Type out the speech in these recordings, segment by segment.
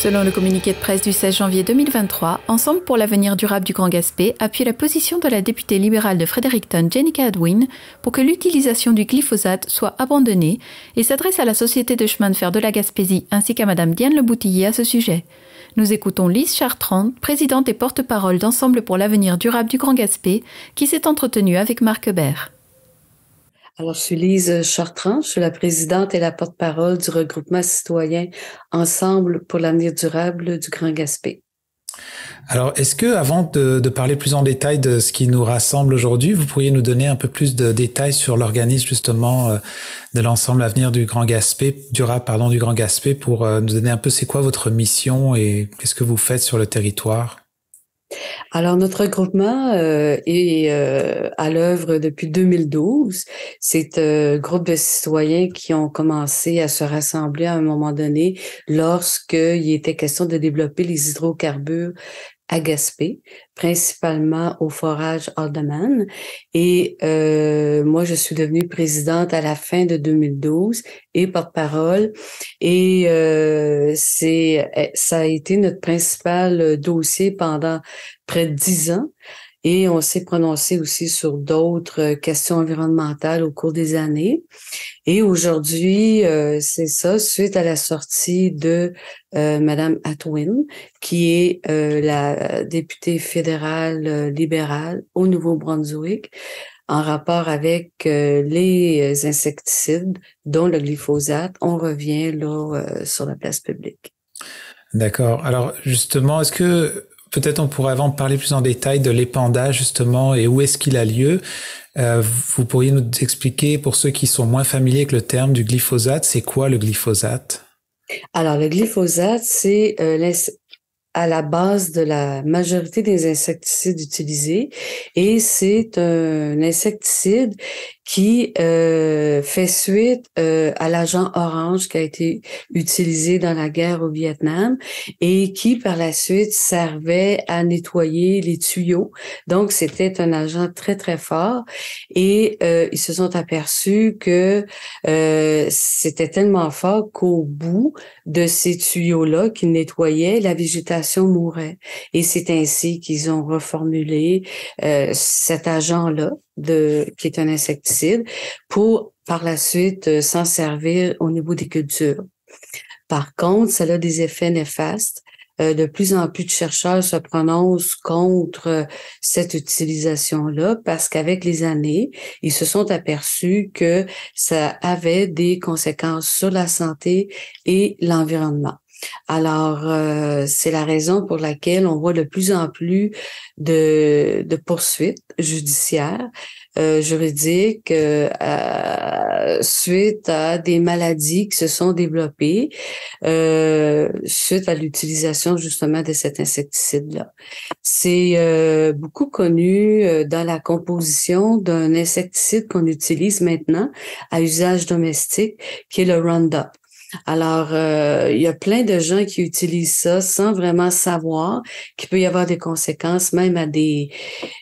Selon le communiqué de presse du 16 janvier 2023, Ensemble pour l'avenir durable du Grand Gaspé appuie la position de la députée libérale de Fredericton, Jenica Hadwin, pour que l'utilisation du glyphosate soit abandonnée et s'adresse à la Société de chemin de fer de la Gaspésie ainsi qu'à Mme Diane Leboutillier à ce sujet. Nous écoutons Lise Chartrand, présidente et porte-parole d'Ensemble pour l'avenir durable du Grand Gaspé, qui s'est entretenue avec Marc Hébert. Alors, je suis Lise Chartrand, je suis la présidente et la porte-parole du regroupement citoyen Ensemble pour l'avenir durable du Grand Gaspé. Alors, est-ce que, avant de parler plus en détail de ce qui nous rassemble aujourd'hui, vous pourriez nous donner un peu plus de détails sur l'organisme justement de l'Ensemble Avenir du Grand Gaspé, durable, du Grand Gaspé, pour nous donner un peu c'est quoi votre mission et qu'est-ce que vous faites sur le territoire? Alors, notre regroupement est à l'œuvre depuis 2012. C'est un groupe de citoyens qui ont commencé à se rassembler à un moment donné lorsqu'il était question de développer les hydrocarbures à Gaspé, principalement au forage Alderman. Et moi, je suis devenue présidente à la fin de 2012 et porte-parole. Et ça a été notre principal dossier pendant près de 10 ans. Et on s'est prononcé aussi sur d'autres questions environnementales au cours des années. Et aujourd'hui, c'est ça, suite à la sortie de Madame Hadwin, qui est la députée fédérale libérale au Nouveau-Brunswick, en rapport avec les insecticides, dont le glyphosate, on revient là sur la place publique. D'accord. Alors justement, est-ce que peut-être on pourrait avant parler plus en détail de l'épandage justement et où est-ce qu'il a lieu. Vous pourriez nous expliquer, pour ceux qui sont moins familiers avec le terme du glyphosate, c'est quoi le glyphosate? Alors, le glyphosate, c'est à la base de la majorité des insecticides utilisés et c'est un insecticide qui fait suite à l'agent orange qui a été utilisé dans la guerre au Vietnam et qui par la suite servait à nettoyer les tuyaux. Donc c'était un agent très très fort et ils se sont aperçus que c'était tellement fort qu'au bout de ces tuyaux-là qu'ils nettoyaient, la végétation mourait. Et c'est ainsi qu'ils ont reformulé cet agent-là qui est un insecticide, pour par la suite s'en servir au niveau des cultures. Par contre, ça a des effets néfastes. De plus en plus de chercheurs se prononcent contre cette utilisation-là parce qu'avec les années, ils se sont aperçus que ça avait des conséquences sur la santé et l'environnement. Alors, c'est la raison pour laquelle on voit de plus en plus de poursuites judiciaires, juridiques, suite à des maladies qui se sont développées, suite à l'utilisation justement de cet insecticide-là. C'est beaucoup connu dans la composition d'un insecticide qu'on utilise maintenant à usage domestique, qui est le Roundup. Alors, il y a plein de gens qui utilisent ça sans vraiment savoir qu'il peut y avoir des conséquences, même à des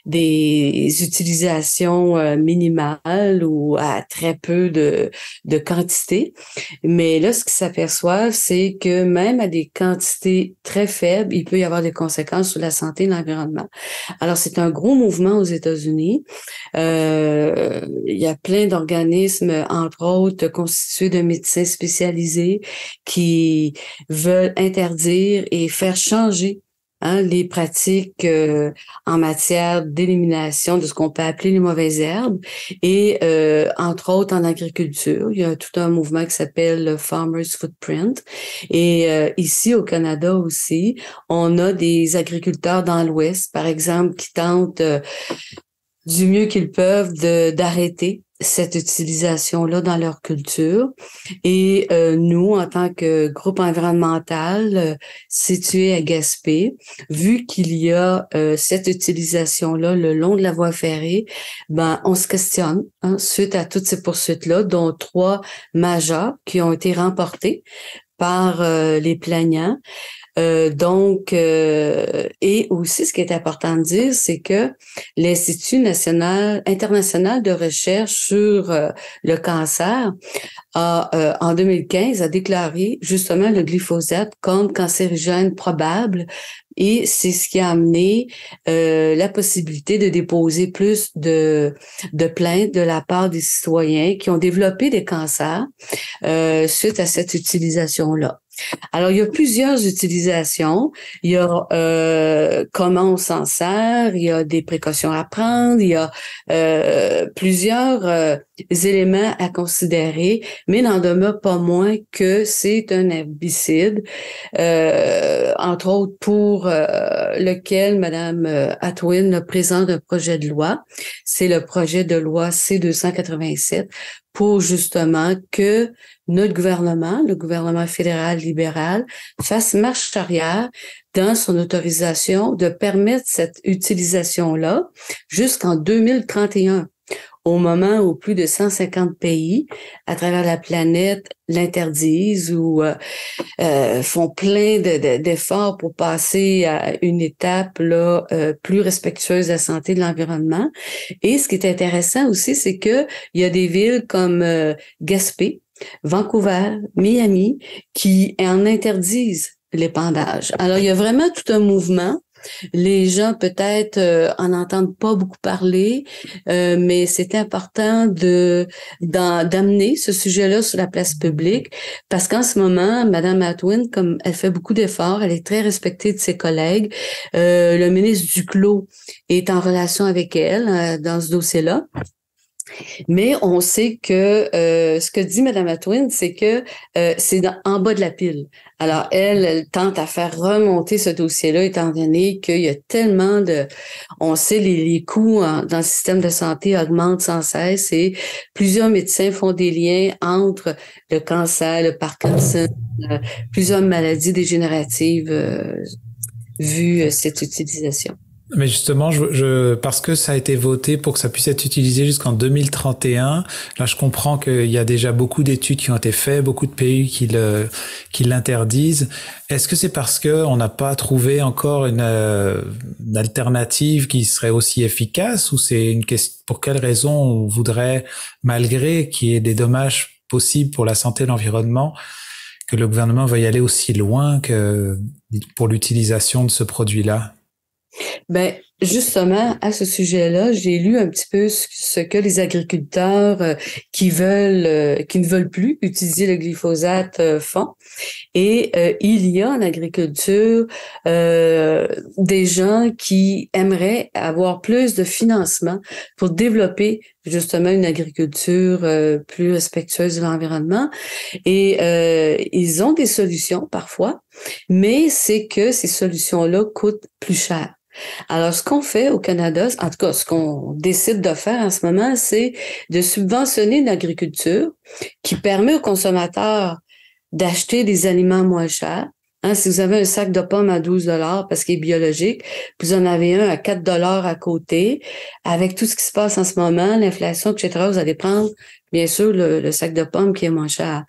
utilisations minimales ou à très peu de quantité. Mais là, ce qu'ils s'aperçoivent, c'est que même à des quantités très faibles, il peut y avoir des conséquences sur la santé et l'environnement. Alors, c'est un gros mouvement aux États-Unis. Il y a plein d'organismes, entre autres, constitués de médecins spécialisés qui veulent interdire et faire changer les pratiques en matière d'élimination de ce qu'on peut appeler les mauvaises herbes et entre autres en agriculture. Il y a tout un mouvement qui s'appelle le Farmers Footprint et ici au Canada aussi, on a des agriculteurs dans l'Ouest, par exemple, qui tentent du mieux qu'ils peuvent d'arrêter cette utilisation-là dans leur culture. Et nous, en tant que groupe environnemental situé à Gaspé, vu qu'il y a cette utilisation-là le long de la voie ferrée, on se questionne suite à toutes ces poursuites-là, dont 3 majeures qui ont été remportées par les plaignants. Et aussi, ce qui est important de dire, c'est que l'Institut international de recherche sur le cancer en 2015, a déclaré justement le glyphosate comme cancérigène probable. Et c'est ce qui a amené la possibilité de déposer plus de plaintes de la part des citoyens qui ont développé des cancers suite à cette utilisation-là. Alors, il y a plusieurs utilisations. Il y a comment on s'en sert, il y a des précautions à prendre, il y a plusieurs éléments à considérer, mais il n'en demeure pas moins que c'est un herbicide, entre autres pour lequel Mme Atwin présente un projet de loi. C'est le projet de loi C-287 pour justement que notre gouvernement, le gouvernement fédéral libéral, fasse marche arrière dans son autorisation de permettre cette utilisation-là jusqu'en 2031, au moment où plus de 150 pays à travers la planète l'interdisent ou font plein d'efforts pour passer à une étape là plus respectueuse de la santé et de l'environnement. Et ce qui est intéressant aussi, c'est que il y a des villes comme Gaspé, Vancouver, Miami, qui en interdisent l'épandage. Alors, il y a vraiment tout un mouvement. Les gens peut-être en entendent pas beaucoup parler, mais c'est important d'amener ce sujet-là sur la place publique parce qu'en ce moment, Mme Atwin, comme elle fait beaucoup d'efforts, elle est très respectée de ses collègues. Le ministre Duclos est en relation avec elle dans ce dossier-là. Mais on sait que ce que dit Mme Atwin, c'est que c'est en bas de la pile. Alors, elle tente à faire remonter ce dossier-là, étant donné qu'il y a tellement de... On sait les coûts dans le système de santé augmentent sans cesse et plusieurs médecins font des liens entre le cancer, le Parkinson, plusieurs maladies dégénératives vu cette utilisation. Mais justement, parce que ça a été voté pour que ça puisse être utilisé jusqu'en 2031, là je comprends qu'il y a déjà beaucoup d'études qui ont été faites, beaucoup de pays qui l'interdisent. Est-ce que c'est parce que on n'a pas trouvé encore une alternative qui serait aussi efficace, ou c'est une question, pour quelle raison on voudrait, malgré qu'il y ait des dommages possibles pour la santé et l'environnement, que le gouvernement veuille aller aussi loin que pour l'utilisation de ce produit-là? Ben, justement, à ce sujet-là, j'ai lu un petit peu ce que les agriculteurs qui ne veulent plus utiliser le glyphosate font. Et il y a en agriculture des gens qui aimeraient avoir plus de financement pour développer justement une agriculture plus respectueuse de l'environnement. Et ils ont des solutions parfois, mais c'est que ces solutions-là coûtent plus cher. Alors, ce qu'on fait au Canada, en tout cas, ce qu'on décide de faire en ce moment, c'est de subventionner une agriculture qui permet aux consommateurs d'acheter des aliments moins chers. Hein, si vous avez un sac de pommes à 12 $ parce qu'il est biologique, puis vous en avez un à 4 $ à côté, avec tout ce qui se passe en ce moment, l'inflation, etc., vous allez prendre, bien sûr, le sac de pommes qui est moins cher.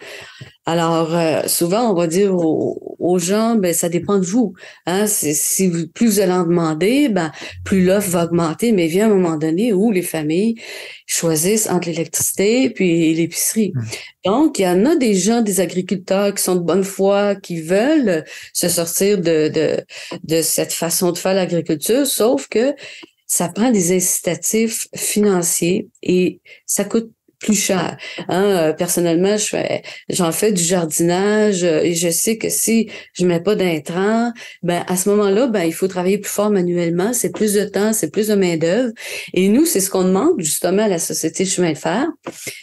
Alors, souvent, on va dire aux gens, ben ça dépend de vous. Hein? Plus vous allez en demander, ben plus l'offre va augmenter, mais il vient un moment donné où les familles choisissent entre l'électricité puis l'épicerie. Donc, il y en a des gens, des agriculteurs qui sont de bonne foi, qui veulent se sortir de cette façon de faire l'agriculture, sauf que ça prend des incitatifs financiers et ça coûte plus cher. Hein? Personnellement, j'en fais du jardinage et je sais que si je mets pas d'intrants, ben à ce moment-là, ben il faut travailler plus fort manuellement, c'est plus de temps, c'est plus de main-d'œuvre. Et nous, c'est ce qu'on demande justement à la Société Chemin de fer,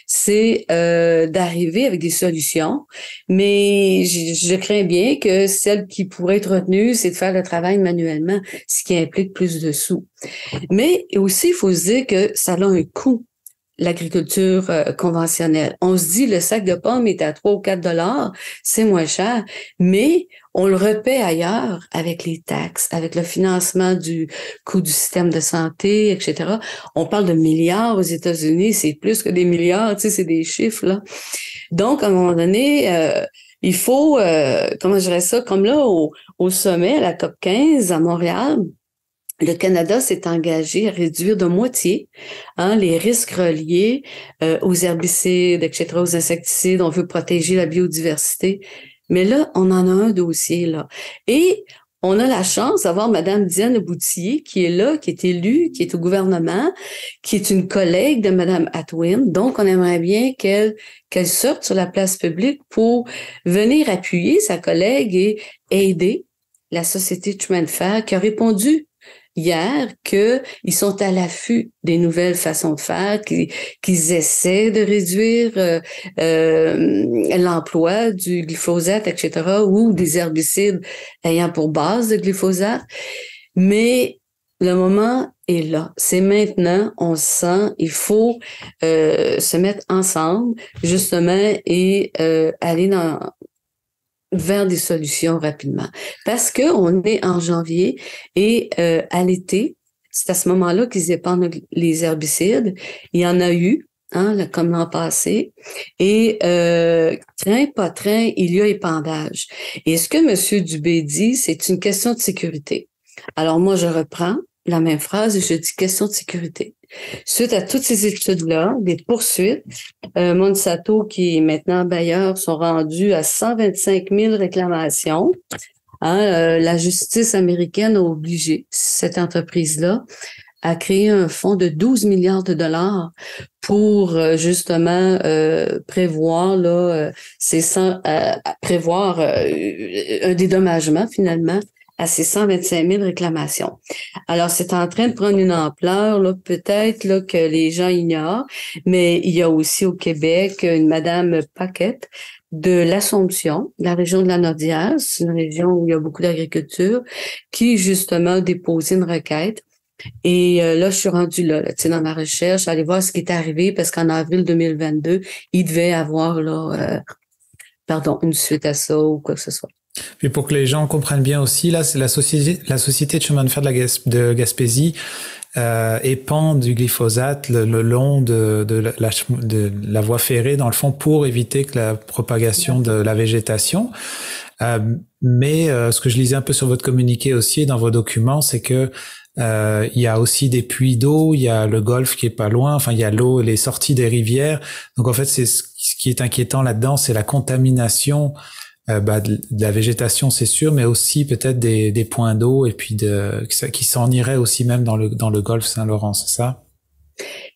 c'est d'arriver avec des solutions. Mais je crains bien que celle qui pourrait être retenue, c'est de faire le travail manuellement, ce qui implique plus de sous. Mais aussi, il faut se dire que ça a un coût. L'agriculture conventionnelle. On se dit, le sac de pommes est à 3 ou 4 $, c'est moins cher, mais on le repaie ailleurs avec les taxes, avec le financement du coût du système de santé, etc. On parle de milliards aux États-Unis, c'est plus que des milliards, tu sais, c'est des chiffres, là. Donc, à un moment donné, il faut, comment je dirais ça, comme là, au sommet, à la COP15 à Montréal, le Canada s'est engagé à réduire de moitié les risques reliés aux herbicides, etc., aux insecticides. On veut protéger la biodiversité. Mais là, on en a un dossier, là. Et on a la chance d'avoir Mme Diane Leboutillier qui est là, qui est élue, qui est au gouvernement, qui est une collègue de Mme Atwin. Donc, on aimerait bien qu'elle sorte sur la place publique pour venir appuyer sa collègue et aider la Société de chemin de fer qui a répondu hier qu'ils sont à l'affût des nouvelles façons de faire, qu'ils essaient de réduire l'emploi du glyphosate, etc., ou des herbicides ayant pour base le glyphosate. Mais le moment est là. C'est maintenant, on sent, il faut se mettre ensemble, justement, et aller vers des solutions rapidement. Parce que on est en janvier et à l'été, c'est à ce moment-là qu'ils épandent les herbicides. Il y en a eu, comme l'an passé. Et train, pas train, il y a épandage. Et ce que M. Dubé dit, c'est une question de sécurité. Alors moi, je reprends la même phrase et je dis question de sécurité. Suite à toutes ces études-là, des poursuites, Monsanto, qui est maintenant bailleur, sont rendus à 125 000 réclamations. La justice américaine a obligé cette entreprise-là à créer un fonds de 12 milliards de dollars pour justement prévoir prévoir un dédommagement finalement à ces 125 000 réclamations. Alors, c'est en train de prendre une ampleur, là, peut-être là, que les gens ignorent, mais il y a aussi au Québec une Madame Paquette de l'Assomption, de la région de la Naudière, c'est une région où il y a beaucoup d'agriculture, qui justement a déposé une requête. Et là, je suis rendue là, tu sais, dans ma recherche, aller voir ce qui est arrivé, parce qu'en avril 2022, il devait avoir une suite à ça ou quoi que ce soit. Puis pour que les gens comprennent bien aussi, là, c'est la société de chemin de fer de Gaspésie épand du glyphosate le long de la voie ferrée, dans le fond, pour éviter que la propagation de la végétation. Mais ce que je lisais un peu sur votre communiqué aussi et dans vos documents, c'est que il y a aussi des puits d'eau, il y a le golfe qui est pas loin, enfin il y a l'eau, les sorties des rivières. Donc en fait, c'est ce qui est inquiétant là-dedans, c'est la contamination de la végétation, c'est sûr, mais aussi peut-être des points d'eau et puis qui s'en irait aussi même dans le golfe Saint-Laurent, c'est ça?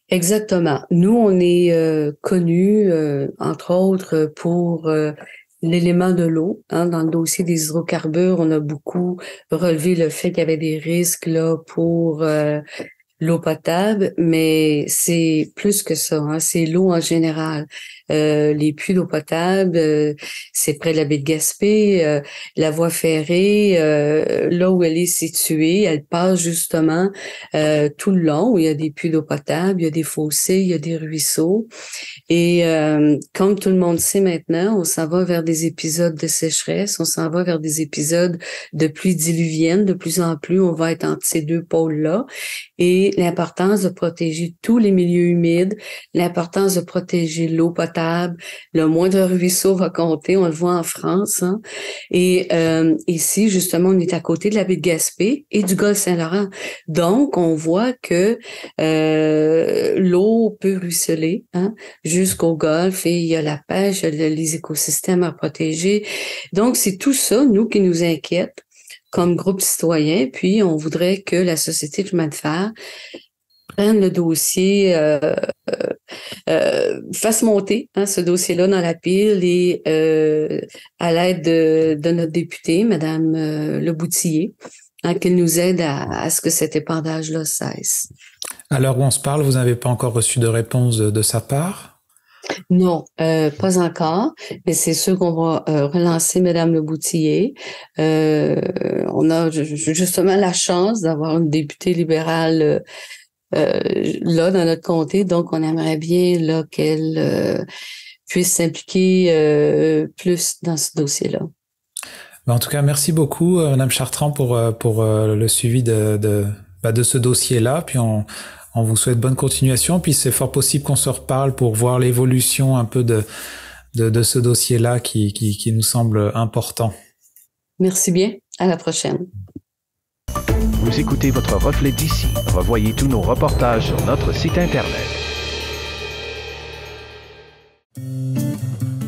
Exactement. Nous, on est connus, entre autres, pour l'élément de l'eau. Dans le dossier des hydrocarbures, on a beaucoup relevé le fait qu'il y avait des risques là pour l'eau potable, mais c'est plus que ça. C'est l'eau en général. Les puits d'eau potable, c'est près de la baie de Gaspé, la voie ferrée, là où elle est située, elle passe justement tout le long où il y a des puits d'eau potable, il y a des fossés, il y a des ruisseaux. Et comme tout le monde sait maintenant, on s'en va vers des épisodes de sécheresse, on s'en va vers des épisodes de pluie diluvienne. De plus en plus, on va être entre ces deux pôles-là. Et l'importance de protéger tous les milieux humides, l'importance de protéger l'eau potable, le moindre ruisseau va compter, on le voit en France. Et ici, justement, on est à côté de la baie de Gaspé et du golfe Saint-Laurent. Donc, on voit que l'eau peut ruisseler jusqu'au golfe et il y a la pêche, il y a les écosystèmes à protéger. Donc, c'est tout ça, nous, qui nous inquiète comme groupe citoyen, puis on voudrait que la Société de chemin de fer prenne le dossier, fasse monter ce dossier-là dans la pile et à l'aide de notre députée, Madame Leboutillier, qu'elle nous aide à ce que cet épandage-là cesse. À l'heure où on se parle, vous n'avez pas encore reçu de réponse de sa part? Non, pas encore, mais c'est sûr qu'on va relancer Madame Leboutillier. On a justement la chance d'avoir une députée libérale là dans notre comté, donc on aimerait bien là qu'elle puisse s'impliquer plus dans ce dossier-là. En tout cas, merci beaucoup, Madame Chartrand, pour le suivi de ce dossier-là. Puis on vous souhaite bonne continuation. Puis c'est fort possible qu'on se reparle pour voir l'évolution un peu de de ce dossier-là qui nous semble important. Merci bien. À la prochaine. Vous écoutez votre reflet d'ici. Revoyez tous nos reportages sur notre site Internet.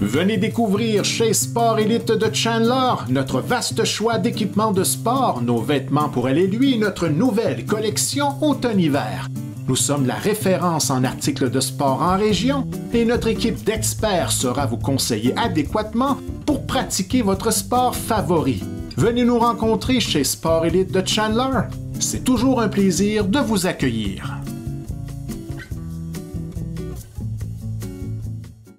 Venez découvrir chez Sport Elite de Chandler notre vaste choix d'équipements de sport, nos vêtements pour elle et lui, notre nouvelle collection automne-hiver. Nous sommes la référence en articles de sport en région et notre équipe d'experts saura vous conseiller adéquatement pour pratiquer votre sport favori. Venez nous rencontrer chez Sport Elite de Chandler. C'est toujours un plaisir de vous accueillir.